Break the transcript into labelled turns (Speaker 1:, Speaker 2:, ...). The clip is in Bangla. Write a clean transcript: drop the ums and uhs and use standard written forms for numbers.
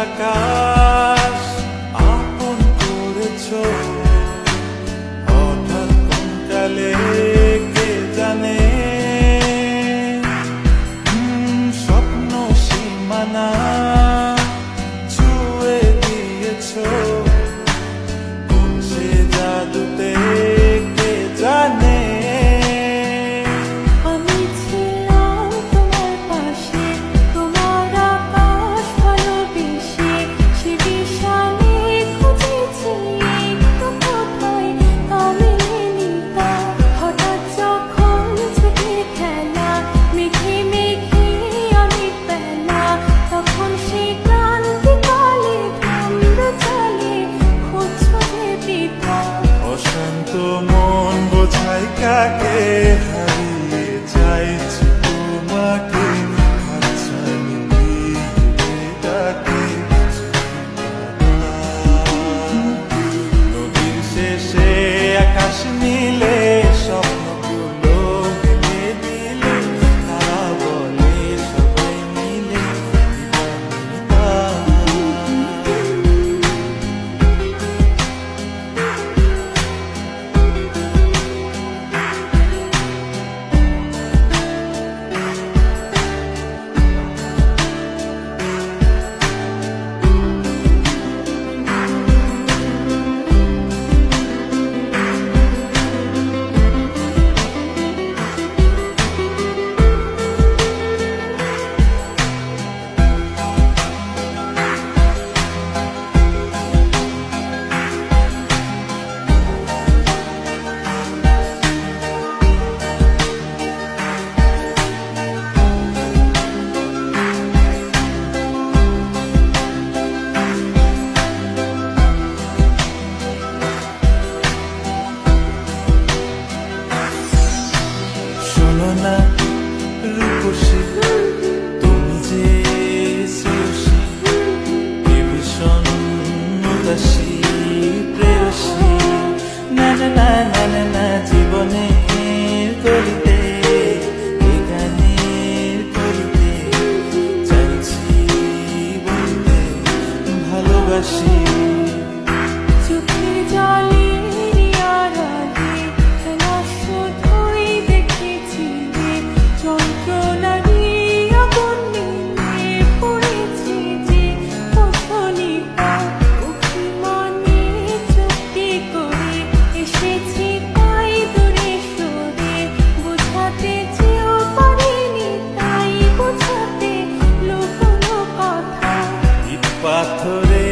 Speaker 1: আকাশ আপন করেছো হঠাৎ কোন কালে কে জানে স্বপ্ন সীমানা ছুঁয়ে দিয়েছো কোন সে জাদুতে কে জানে
Speaker 2: আমি ছিলাম তোমার পাশে, তোমার আকাশ ভালোবেসে, সে বিশালে খুঁজেছি একটু কোথায় কামেনি তা। হঠাৎ যখন ছুটে খেলা মেঘে মেঘে অনেক বেলা, তখন সে ক্রান্তিকালে ভ্রম্র চলে খুঁজছো যে পিতা।
Speaker 1: অশান্ত মন বোঝাই কাকে হারিয়ে চাইছি তোমাকে হাতছানি দিয়ে ডাকে নদীর শেষে আকাশ নীলে স্বপ্নগুলো মিলে দিলে তারা বলে সবাই মিলে দিবানিতা। শোনো না রূপসী তুমি যে শ্রেয়সী কে ভীষণ উদাসী প্রেয়সী না না না না না না জীবনের করিতে এ গানের করিতে চাইছি বলতে ভালোবাসি
Speaker 2: চোখের জলের আড়ালে খেলা শুধুই দেখেছি রে, যন্ত্রণারই আগুন নিয়ে পড়েছি যে কঠোরিতা। অভিমানে চুক্তি করে এসেছি তাই দূরে সরে, বোঝাতে চেয়েও পারিনি তাই বোঝাতে লুকোনো কথা।
Speaker 1: ইট পাথরে